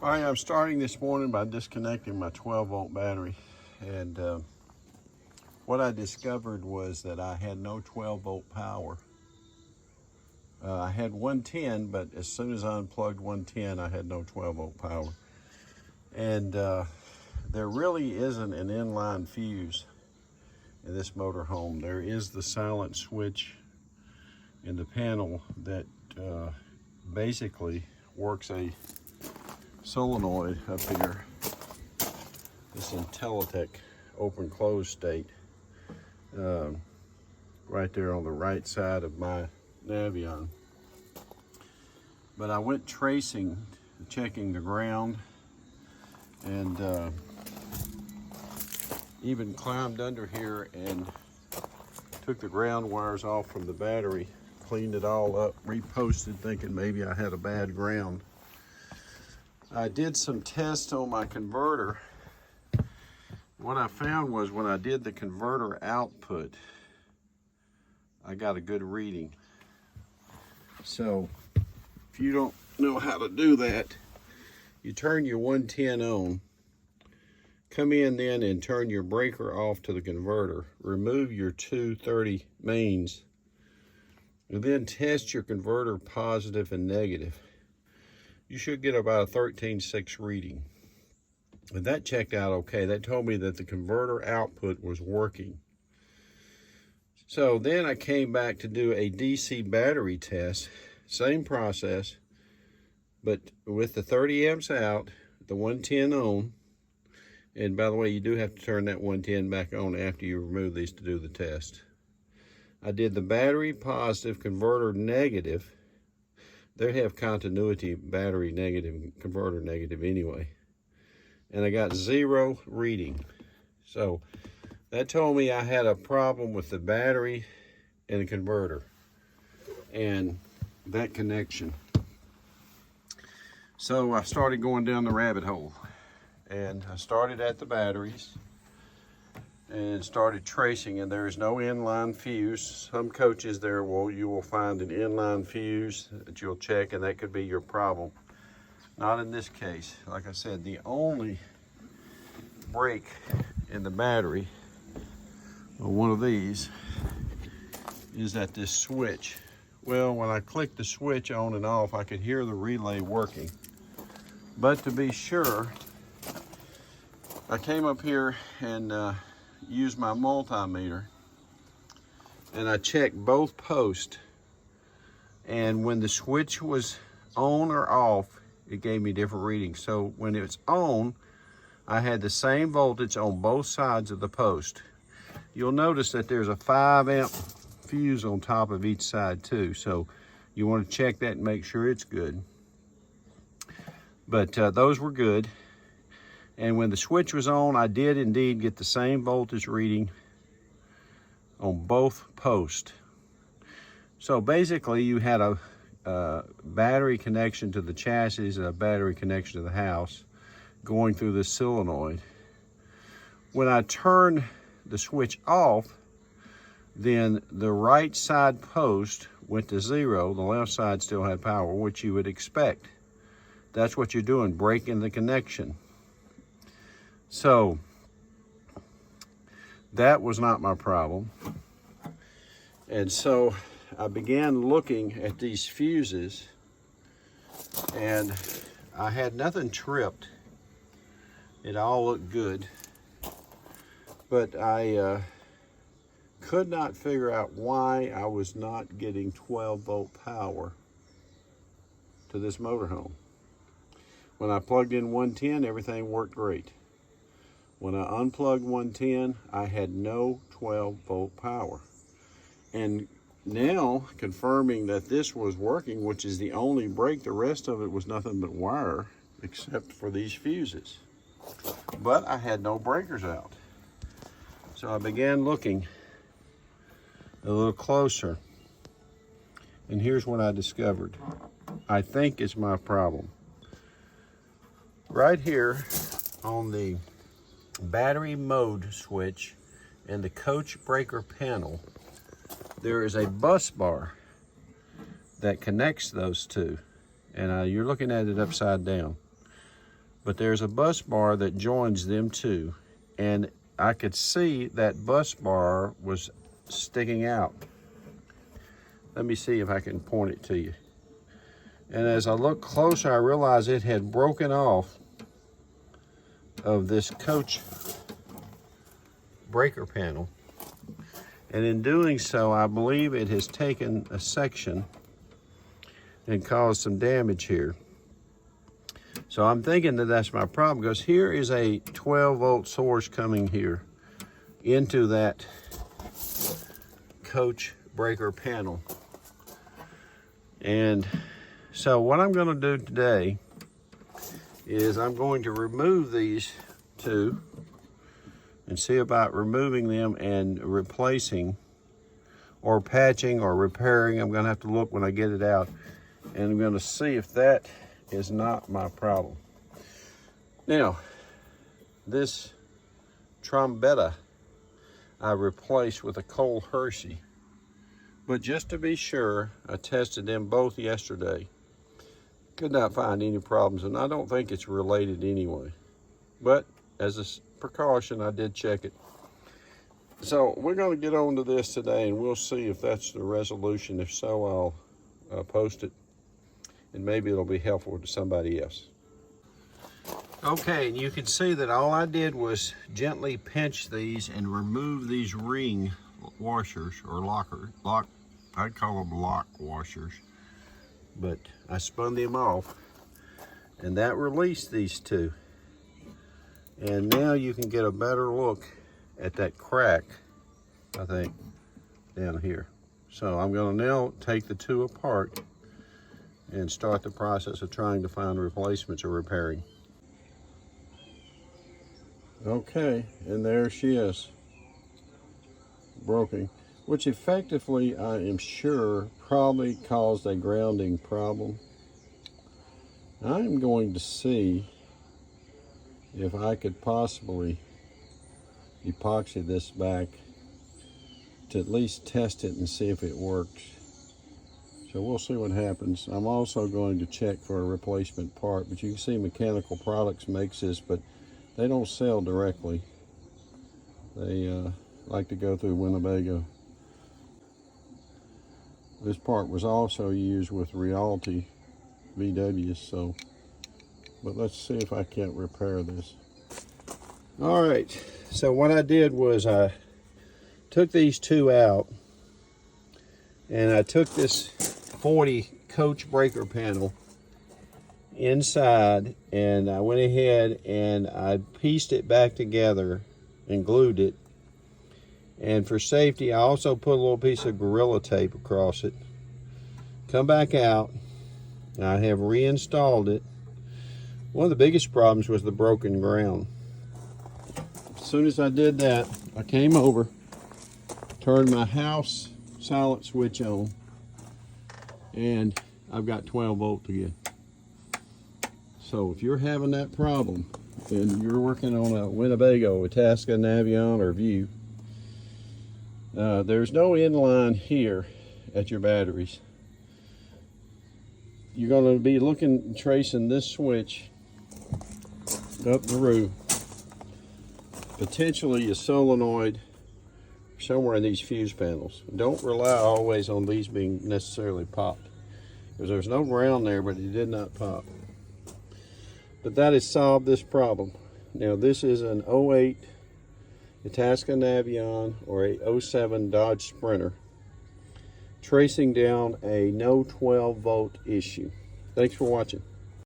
All right, I'm starting this morning by disconnecting my 12-volt battery. And what I discovered was that I had no 12-volt power. I had 110, but as soon as I unplugged 110, I had no 12-volt power. And there really isn't an inline fuse in this motorhome. There is the silent switch in the panel that basically works a solenoid up here, this Intellettic open close state, right there on the right side of my Navion. But I went tracing, checking the ground, and even climbed under here and took the ground wires off from the battery, cleaned it all up, reposted, thinking maybe I had a bad ground. I did some tests on my converter. What I found was when I did the converter output, I got a good reading. So if you don't know how to do that, you turn your 110 on, come in then and turn your breaker off to the converter, remove your 230 mains, and then test your converter positive and negative. You should get about a 13.6 reading. And that checked out okay. That told me that the converter output was working. So then I came back to do a DC battery test. Same process, but with the 30 amps out, the 110 on. And by the way, you do have to turn that 110 back on after you remove these to do the test. I did the battery positive, converter negative. They have continuity battery negative, converter negative anyway. And I got 0 reading. So that told me I had a problem with the battery and the converter and that connection. So I started going down the rabbit hole, and I started at the batteries and started tracing, and there is no inline fuse. Some coaches there you will find an inline fuse that you'll check, and that could be your problem. Not in this case. Like I said, the only break in the battery, or one of these, is at this switch. Well, when I clicked the switch on and off, I could hear the relay working. But to be sure, I came up here and used my multimeter, and I checked both posts, and when the switch was on or off, it gave me different readings. So when it's on, I had the same voltage on both sides of the post. You'll notice that there's a 5 amp fuse on top of each side too, so you want to check that and make sure it's good. But those were good. And when the switch was on, I did indeed get the same voltage reading on both posts. So basically you had a battery connection to the chassis and a battery connection to the house going through this solenoid. When I turned the switch off, then the right side post went to 0, the left side still had power, which you would expect. That's what you're doing, breaking the connection. So that was not my problem. And so I began looking at these fuses, and I had nothing tripped. It all looked good. But I could not figure out why I was not getting 12-volt power to this motorhome. When I plugged in 110, everything worked great. When I unplugged 110, I had no 12-volt power. And now, confirming that this was working, which is the only break, the rest of it was nothing but wire, except for these fuses. But I had no breakers out. So I began looking a little closer. And here's what I discovered. I think it's my problem. Right here on the battery mode switch and the coach breaker panel, there is a bus bar that connects those two. And you're looking at it upside down. but there's a bus bar that joins them two, and I could see that bus bar was sticking out. Let me see if I can point it to you. And as I looked closer, I realized it had broken off of this coach breaker panel. And in doing so, I believe it has taken a section and caused some damage here. So I'm thinking that that's my problem, because here is a 12-volt source coming here into that coach breaker panel. And so what I'm going to do today is I'm going to remove these two and see about removing them and replacing or patching or repairing. I'm going to have to look when I get it out, and I'm going to see if that is not my problem. Now, this trombetta I replaced with a Cole Hershey, but just to be sure, I tested them both yesterday. Could not find any problems, and I don't think it's related anyway. But as a precaution, I did check it. So we're going to get on to this today, and we'll see if that's the resolution. If so, I'll post it, and maybe it'll be helpful to somebody else. Okay, and you can see that all I did was gently pinch these and remove these ring washers, or I'd call them lock washers, but I spun them off, and that released these two. And now you can get a better look at that crack, I think, down here. So I'm going to now take the two apart and start the process of trying to find replacements or repairing. Okay, and there she is, broken, which effectively, I am sure, probably caused a grounding problem. I'm going to see if I could possibly epoxy this back to at least test it and see if it works. So we'll see what happens. I'm also going to check for a replacement part, but you can see Mechanical Products makes this, but they don't sell directly. They like to go through Winnebago. This part was also used with Realty VWs, so, but let's see if I can't repair this. All right, so what I did was I took these two out, and I took this 40 coach breaker panel inside, and I went ahead and I pieced it back together and glued it. And for safety, I also put a little piece of Gorilla Tape across it. Come back out, and I have reinstalled it. One of the biggest problems was the broken ground. As soon as I did that, I came over, turned my house silent switch on, and I've got 12 volt again. So if you're having that problem and you're working on a Winnebago, Itasca, Navion, or View, there's no inline here at your batteries. You're going to be tracing this switch up the roof, potentially a solenoid somewhere in these fuse panels. Don't rely always on these being necessarily popped, because there's no ground there, but it did not pop. But that has solved this problem. Now this is an 08 Itasca Navion or a 07 Dodge Sprinter, tracing down a no 12 volt issue. Thanks for watching.